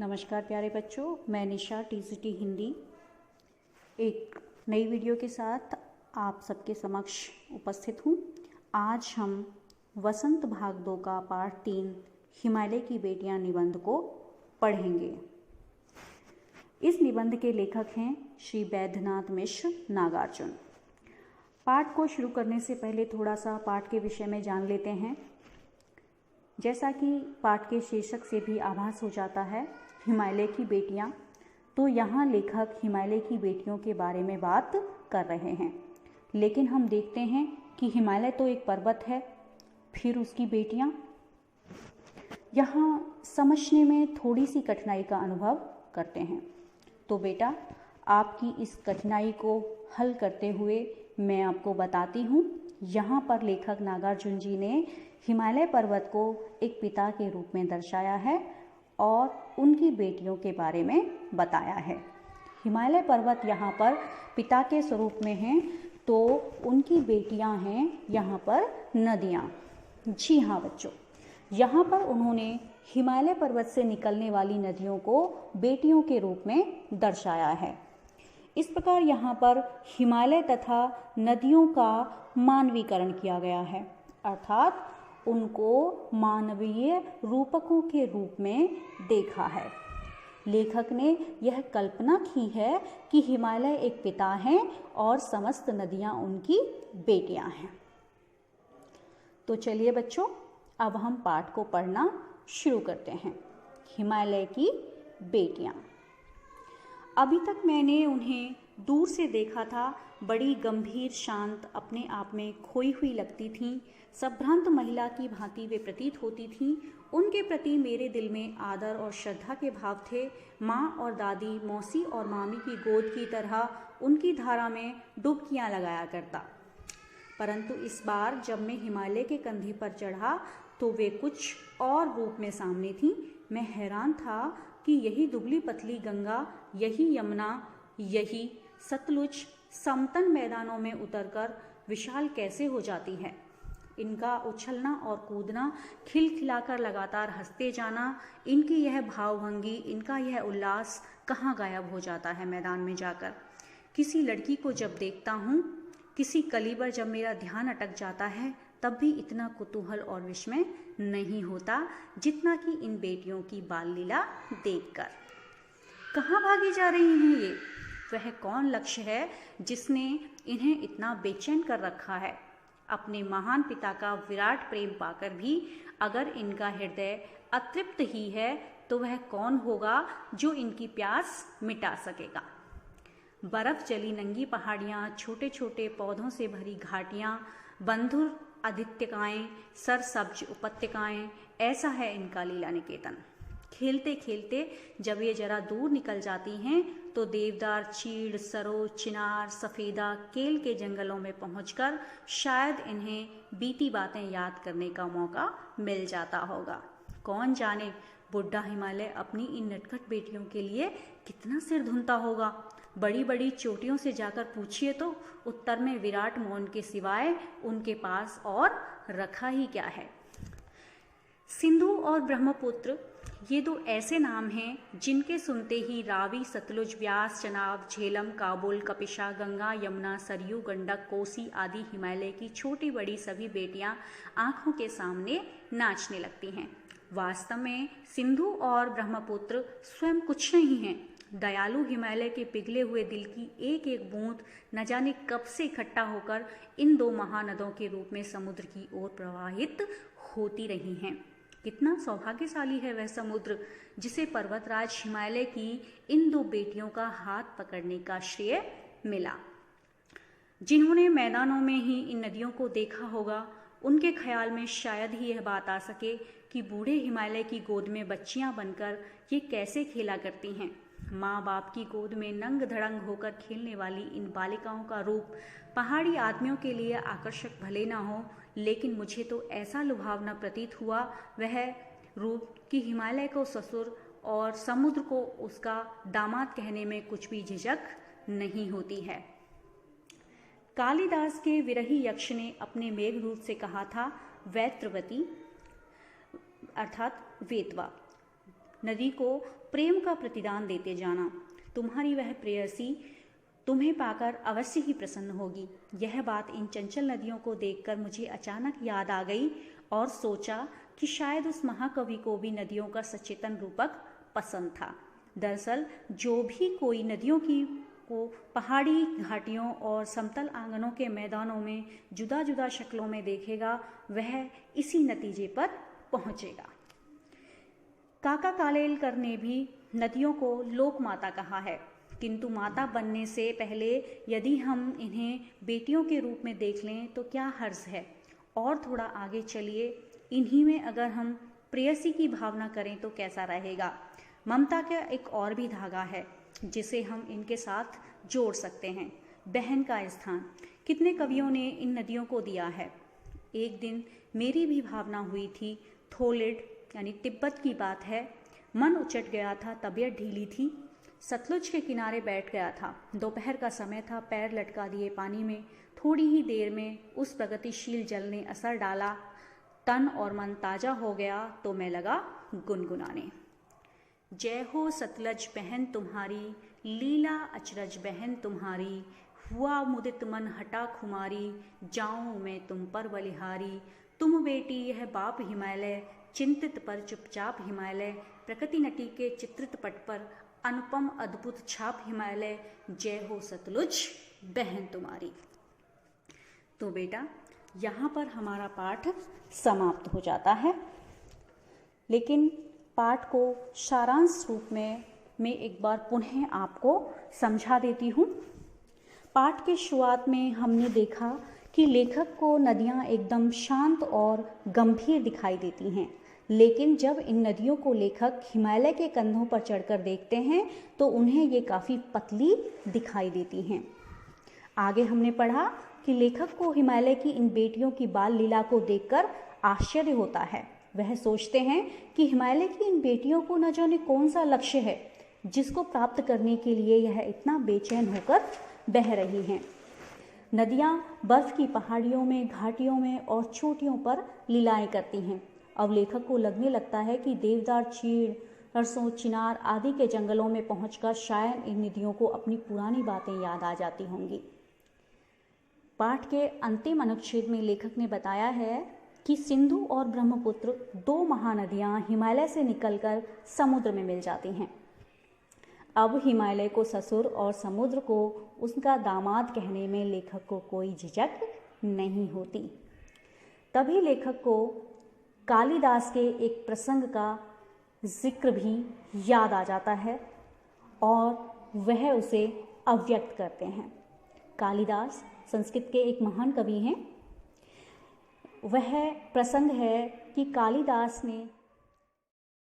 नमस्कार प्यारे बच्चों, मैं निशा टीसीटी हिंदी एक नई वीडियो के साथ आप सबके समक्ष उपस्थित हूँ। आज हम वसंत भाग 2 का पाठ 3 हिमालय की बेटियां निबंध को पढ़ेंगे। इस निबंध के लेखक हैं श्री वैद्यनाथ मिश्र नागार्जुन। पाठ को शुरू करने से पहले थोड़ा सा पाठ के विषय में जान लेते हैं। जैसा कि पाठ के शीर्षक से भी आभास हो जाता है, हिमालय की बेटियां, तो यहाँ लेखक हिमालय की बेटियों के बारे में बात कर रहे हैं। लेकिन हम देखते हैं कि हिमालय तो एक पर्वत है, फिर उसकी बेटियां। यहाँ समझने में थोड़ी सी कठिनाई का अनुभव करते हैं। तो बेटा, आपकी इस कठिनाई को हल करते हुए मैं आपको बताती हूँ। यहाँ पर लेखक नागार्जुन जी ने हिमालय पर्वत को एक पिता के रूप में दर्शाया है और उनकी बेटियों के बारे में बताया है। हिमालय पर्वत यहाँ पर पिता के स्वरूप में हैं, तो उनकी बेटियाँ हैं यहाँ पर नदियाँ। जी हाँ बच्चों, यहाँ पर उन्होंने हिमालय पर्वत से निकलने वाली नदियों को बेटियों के रूप में दर्शाया है। इस प्रकार यहाँ पर हिमालय तथा नदियों का मानवीकरण किया गया है, अर्थात उनको मानवीय रूपकों के रूप में देखा है। लेखक ने यह कल्पना की है कि हिमालय एक पिता है और समस्त नदियाँ उनकी बेटियाँ हैं। तो चलिए बच्चों, अब हम पाठ को पढ़ना शुरू करते हैं। हिमालय की बेटियाँ। अभी तक मैंने उन्हें दूर से देखा था। बड़ी गंभीर, शांत, अपने आप में खोई हुई लगती थीं। संभ्रांत महिला की भांति वे प्रतीत होती थीं। उनके प्रति मेरे दिल में आदर और श्रद्धा के भाव थे। माँ और दादी, मौसी और मामी की गोद की तरह उनकी धारा में डुबकियाँ लगाया करता। परंतु इस बार जब मैं हिमालय के कंधे पर चढ़ा तो वे कुछ और रूप में सामने थीं। मैं हैरान था कि यही दुबली पतली गंगा, यही यमुना, यही सतलुज समतल मैदानों में उतरकर विशाल कैसे हो जाती है। इनका उछलना और कूदना, खिलखिलाकर लगातार हंसते जाना, इनकी यह भावभंगी, इनका यह उल्लास कहाँ गायब हो जाता है मैदान में जाकर। किसी लड़की को जब देखता हूँ, किसी कली पर जब मेरा ध्यान अटक जाता है, तब भी इतना कुतूहल और विस्मय नहीं होता जितना कि इन बेटियों की बाल लीला देखकर। कहाँ भागी जा रही हैं ये? वह कौन लक्ष्य है जिसने इन्हें इतना बेचैन कर रखा है? अपने महान पिता का विराट प्रेम पाकर भी अगर इनका हृदय अतृप्त ही है, तो वह कौन होगा जो इनकी प्यास मिटा सकेगा? बर्फ जली नंगी पहाड़ियाँ, छोटे छोटे पौधों से भरी घाटियाँ, बंधुर आदित्यकाएँ, सरसब्ज उपत्यकाएँ, ऐसा है इनका लीला निकेतन। खेलते खेलते जब ये जरा दूर निकल जाती हैं, तो देवदार, चीड़, सरोज, चिनार, सफेदा, केल के जंगलों में पहुंचकर शायद इन्हें बीती बातें याद करने का मौका मिल जाता होगा। कौन जाने बुढ़ा हिमालय अपनी इन नटखट बेटियों के लिए कितना सिर धुनता होगा। बड़ी बड़ी चोटियों से जाकर पूछिए तो उत्तर में विराट मौन के सिवाय उनके पास और रखा ही क्या है। सिंधु और ब्रह्मपुत्र, ये दो ऐसे नाम हैं जिनके सुनते ही रावी, सतलुज, व्यास, चनाब, झेलम, काबुल, कपिशा, गंगा, यमुना, सरयू, गंडक, कोसी आदि हिमालय की छोटी बड़ी सभी बेटियां आंखों के सामने नाचने लगती हैं। वास्तव में सिंधु और ब्रह्मपुत्र स्वयं कुछ नहीं हैं। दयालु हिमालय के पिघले हुए दिल की एक एक बूंद न जाने कब से इकट्ठा होकर इन दो महानदों के रूप में समुद्र की ओर प्रवाहित होती रही हैं। कितना सौभाग्यशाली है वह समुद्र जिसे पर्वतराज हिमालय की इन दो बेटियों का हाथ पकड़ने का श्रेय मिला। जिन्होंने मैदानों में ही इन नदियों को देखा होगा, उनके ख्याल में शायद ही यह बात आ सके कि बूढ़े हिमालय की गोद में बच्चियां बनकर ये कैसे खेला करती हैं। माँ बाप की गोद में नंग धड़ंग होकर खेलने वाली इन बालिकाओं का रूप पहाड़ी आदमियों के लिए आकर्षक भले ना हो, लेकिन मुझे तो ऐसा लुभावना प्रतीत हुआ वह रूप कि हिमालय को ससुर और समुद्र को उसका दामाद कहने में कुछ भी झिझक नहीं होती है। कालिदास के विरही यक्ष ने अपने मेघदूत से कहा था, वैत्रवती अर्थात वेतवा, नदी को प्रेम का प्रतिदान देते जाना। तुम्हारी वह प्रेयसी तुम्हें पाकर अवश्य ही प्रसन्न होगी। यह बात इन चंचल नदियों को देखकर मुझे अचानक याद आ गई और सोचा कि शायद उस महाकवि को भी नदियों का सचेतन रूपक पसंद था। दरअसल जो भी कोई नदियों को पहाड़ी घाटियों और समतल आंगनों के मैदानों में जुदा जुदा शक्लों में देखेगा, वह इसी नतीजे पर पहुंचेगा। काका कालेलकर ने भी नदियों को लोक माता कहा है, किंतु माता बनने से पहले यदि हम इन्हें बेटियों के रूप में देख लें तो क्या हर्ज है। और थोड़ा आगे चलिए, इन्हीं में अगर हम प्रेयसी की भावना करें तो कैसा रहेगा। ममता का एक और भी धागा है जिसे हम इनके साथ जोड़ सकते हैं, बहन का स्थान। कितने कवियों ने इन नदियों को दिया है। एक दिन मेरी भी भावना हुई थी। थोलिड यानी तिब्बत की बात है। मन उचट गया था, तबीयत ढीली थी। सतलुज के किनारे बैठ गया था। दोपहर का समय था। पैर लटका दिए पानी में। थोड़ी ही देर में उस प्रगतिशील जल ने असर डाला, तन और मन ताजा हो गया, तो मैं लगा गुनगुनाने। जय हो सतलज बहन तुम्हारी, लीला अचरज बहन तुम्हारी, हुआ मुदित मन हटा खुमारी, जाऊं मैं तुम पर बलिहारी। तुम बेटी यह बाप हिमालय, चिंतित पर चुपचाप हिमालय, प्रकृति नटी के चित्रित पट पर अनुपम अद्भुत छाप हिमालय। जय हो सतलुज बहन तुम्हारी। तो बेटा, यहाँ पर हमारा पाठ समाप्त हो जाता है, लेकिन पाठ को सारांश रूप में मैं एक बार पुनः आपको समझा देती हूँ। पाठ के शुरुआत में हमने देखा कि लेखक को नदियाँ एकदम शांत और गंभीर दिखाई देती हैं, लेकिन जब इन नदियों को लेखक हिमालय के कंधों पर चढ़कर देखते हैं तो उन्हें ये काफ़ी पतली दिखाई देती हैं। आगे हमने पढ़ा कि लेखक को हिमालय की इन बेटियों की बाल लीला को देखकर आश्चर्य होता है। वह सोचते हैं कि हिमालय की इन बेटियों को न जाने कौन सा लक्ष्य है जिसको प्राप्त करने के लिए यह इतना बेचैन होकर बह रही हैं। नदियाँ बर्फ की पहाड़ियों में, घाटियों में और चोटियों पर लीलाएं करती हैं। अब लेखक को लगने लगता है कि देवदार, चीड़, सरसों, चिनार आदि के जंगलों में पहुंचकर शायद इन नदियों को अपनी पुरानी बातें याद आ जाती होंगी। पाठ के अंतिम अनुच्छेद में लेखक ने बताया है कि सिंधु और ब्रह्मपुत्र दो महानदियाँ हिमालय से निकलकर समुद्र में मिल जाती हैं। अब हिमालय को ससुर और समुद्र को उसका दामाद कहने में लेखक को कोई झिझक नहीं होती। तभी लेखक को कालिदास के एक प्रसंग का जिक्र भी याद आ जाता है और वह उसे अव्यक्त करते हैं। कालिदास संस्कृत के एक महान कवि हैं। वह प्रसंग है कि कालिदास ने